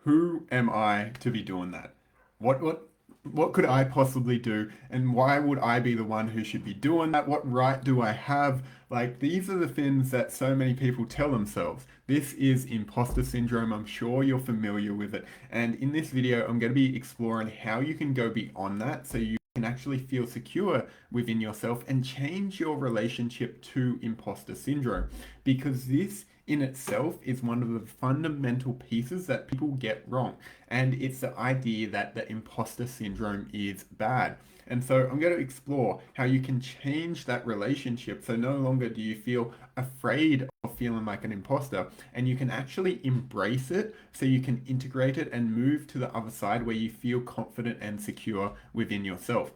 who am I to be doing that? What could I possibly do? And why would I be the one who should be doing that? What right do I have? Like, these are the things that so many people tell themselves. This is imposter syndrome. I'm sure you're familiar with it. And in this video, I'm going to be exploring how you can go beyond that so you can actually feel secure within yourself and change your relationship to imposter syndrome. Because this in itself is one of the fundamental pieces that people get wrong. And it's the idea that the imposter syndrome is bad. And so I'm going to explore how you can change that relationship so no longer do you feel afraid of feeling like an imposter and you can actually embrace it so you can integrate it and move to the other side where you feel confident and secure within yourself.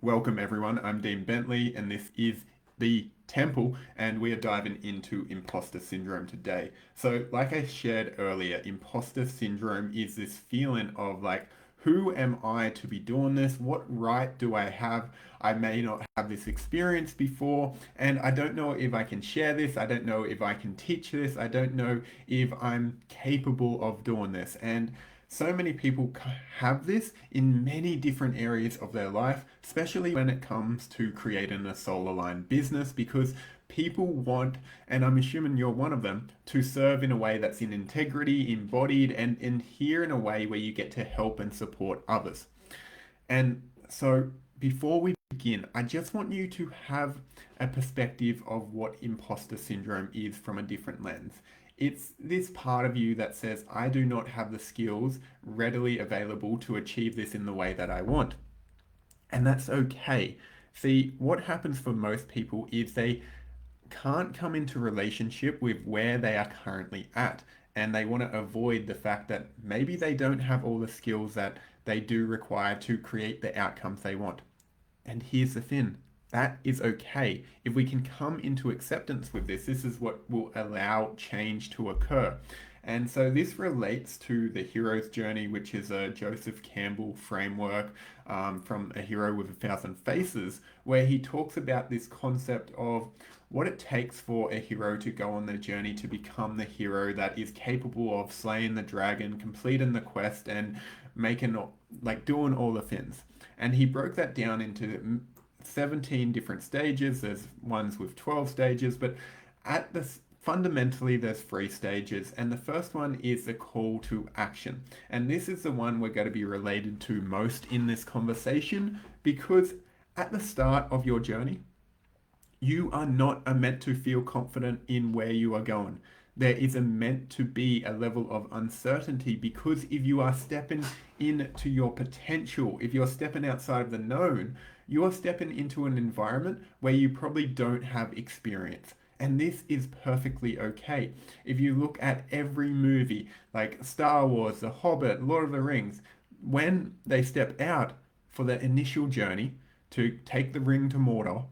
Welcome everyone, I'm Dean Bentley and this is the Temple and we are diving into imposter syndrome today. So like I shared earlier, imposter syndrome is this feeling of like, who am I to be doing this? What right do I have? I may not have this experience before, and I don't know if I can share this. I don't know if I can teach this. I don't know if I'm capable of doing this. And so many people have this in many different areas of their life, especially when it comes to creating a soul aligned business, because people want, and I'm assuming you're one of them, to serve in a way that's in integrity, embodied, and here in a way where you get to help and support others. And so before we begin, I just want you to have a perspective of what imposter syndrome is from a different lens. It's this part of you that says, I do not have the skills readily available to achieve this in the way that I want. And that's okay. See, what happens for most people is they can't come into relationship with where they are currently at. And they want to avoid the fact that maybe they don't have all the skills that they do require to create the outcomes they want. And here's the thing, that is okay. If we can come into acceptance with this is what will allow change to occur. And so this relates to the hero's journey, which is a Joseph Campbell framework from A Hero with a Thousand Faces, where he talks about this concept of what it takes for a hero to go on their journey to become the hero that is capable of slaying the dragon, completing the quest, and making like doing all the things. And he broke that down into 17 different stages. There's ones with 12 stages, but at the fundamentally there's three stages, and the first one is the call to action. And this is the one we're going to be related to most in this conversation because at the start of your journey, you are not meant to feel confident in where you are going. There is a meant to be a level of uncertainty because if you are stepping into your potential, if you're stepping outside of the known, you are stepping into an environment where you probably don't have experience. And this is perfectly okay. If you look at every movie, like Star Wars, The Hobbit, Lord of the Rings, when they step out for their initial journey to take the ring to Mordor,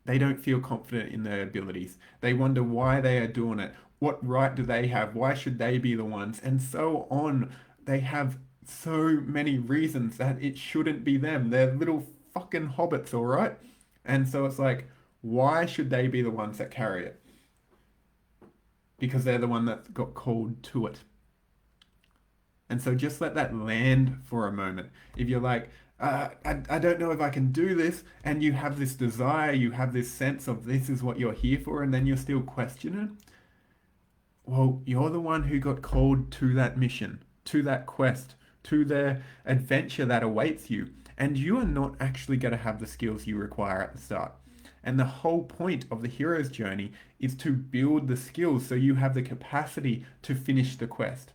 they don't feel confident in their abilities. They wonder why they are doing it. What right do they have? Why should they be the ones? And so on. They have so many reasons that it shouldn't be them. They're little fucking hobbits, all right? And so it's like, why should they be the ones that carry it? Because they're the one that got called to it. And so just let that land for a moment. If you're like, I don't know if I can do this, and you have this desire, you have this sense of this is what you're here for, and then you're still questioning, well, you're the one who got called to that mission, to that quest, to the adventure that awaits you. And you are not actually going to have the skills you require at the start. And the whole point of the hero's journey is to build the skills so you have the capacity to finish the quest.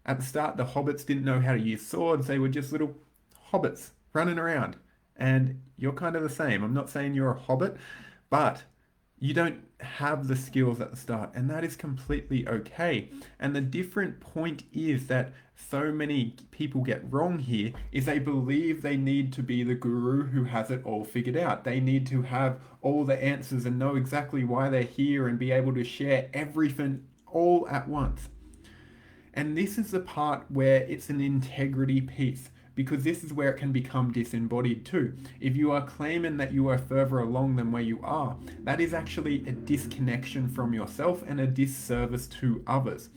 At the start, the hobbits didn't know how to use swords. They were just little hobbits running around. And you're kind of the same. I'm not saying you're a hobbit, but you don't have the skills at the start. And that is completely okay. And the different point is that so many people get wrong here is they believe they need to be the guru who has it all figured out. They need to have all the answers and know exactly why they're here and be able to share everything all at once. And this is the part where it's an integrity piece because this is where it can become disembodied too. If you are claiming that you are further along than where you are, that is actually a disconnection from yourself and a disservice to others.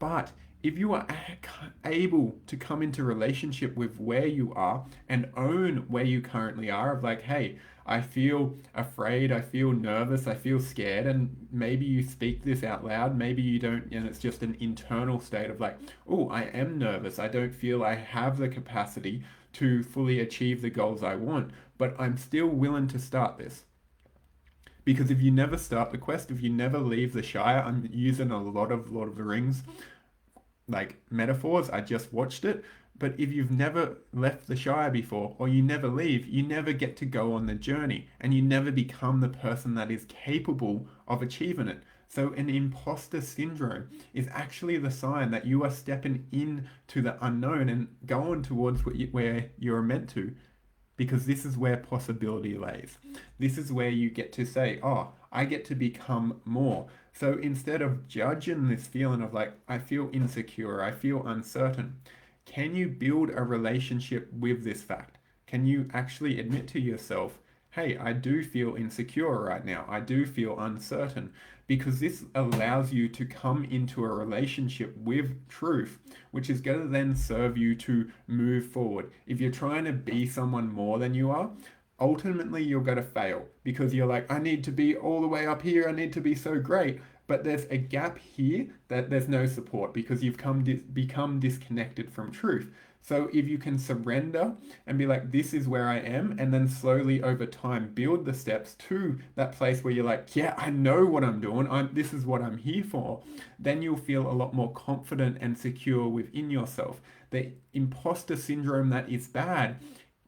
But if you are able to come into relationship with where you are and own where you currently are, of like, hey, I feel afraid, I feel nervous, I feel scared, and maybe you speak this out loud, maybe you don't, and it's just an internal state of like, oh, I am nervous, I don't feel I have the capacity to fully achieve the goals I want, but I'm still willing to start this. Because if you never start the quest, if you never leave the Shire, I'm using a lot of Lord of the Rings like metaphors. I just watched it. But if you've never left the Shire before, or you never leave, you never get to go on the journey and you never become the person that is capable of achieving it. So, an imposter syndrome is actually the sign that you are stepping into the unknown and going towards where you're meant to, because this is where possibility lays. This is where you get to say, oh, I get to become more. So instead of judging this feeling of like, I feel insecure, I feel uncertain, can you build a relationship with this fact? Can you actually admit to yourself, hey, I do feel insecure right now. I do feel uncertain, because this allows you to come into a relationship with truth, which is going to then serve you to move forward. If you're trying to be someone more than you are, ultimately you're going to fail because you're like, I need to be all the way up here. I need to be so great. But there's a gap here that there's no support because you've become disconnected from truth. So if you can surrender and be like, this is where I am, and then slowly over time build the steps to that place where you're like, yeah, I know what I'm doing. This is what I'm here for. Then you'll feel a lot more confident and secure within yourself. The imposter syndrome that is bad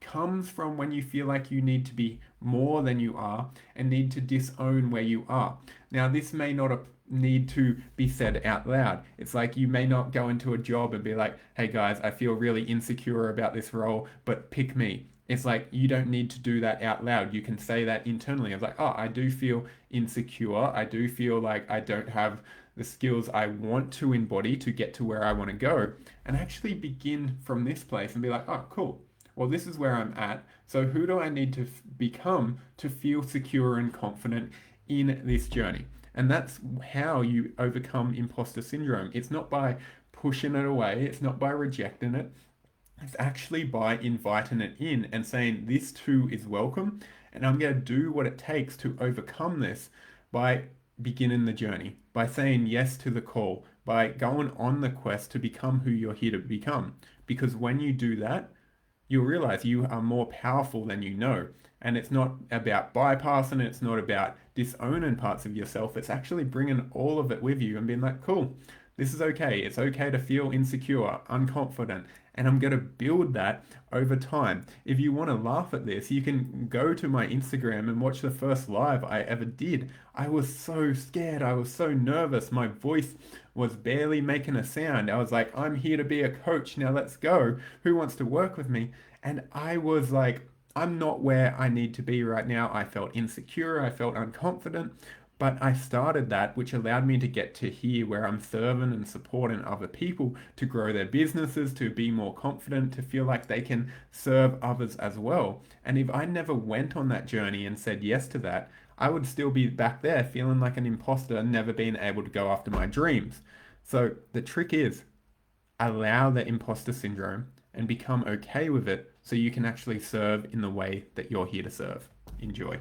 comes from when you feel like you need to be more than you are and need to disown where you are. Now, this may not need to be said out loud. It's like you may not go into a job and be like, hey guys, I feel really insecure about this role, but pick me. It's like you don't need to do that out loud. You can say that internally. Of like, oh, I do feel insecure. I do feel like I don't have the skills I want to embody to get to where I want to go. And actually begin from this place and be like, oh, cool. Well, this is where I'm at. So who do I need to become to feel secure and confident in this journey? And that's how you overcome imposter syndrome. It's not by pushing it away, it's not by rejecting it. It's actually by inviting it in and saying, this too is welcome, and I'm going to do what it takes to overcome this by beginning the journey, by saying yes to the call, by going on the quest to become who you're here to become. Because when you do that, you'll realize you are more powerful than you know. And it's not about bypassing it, it's not about disowning parts of yourself. It's actually bringing all of it with you and being like, cool, this is okay. It's okay to feel insecure, unconfident, and I'm going to build that over time. If you want to laugh at this, you can go to my Instagram and watch the first live I ever did. I was so scared. I was so nervous. My voice was barely making a sound. I was like, I'm here to be a coach. Now let's go. Who wants to work with me? And I was like, I'm not where I need to be right now. I felt insecure. I felt unconfident. But I started that, which allowed me to get to here where I'm serving and supporting other people to grow their businesses, to be more confident, to feel like they can serve others as well. And if I never went on that journey and said yes to that, I would still be back there feeling like an imposter, never being able to go after my dreams. So the trick is allow the imposter syndrome and become okay with it so you can actually serve in the way that you're here to serve. Enjoy.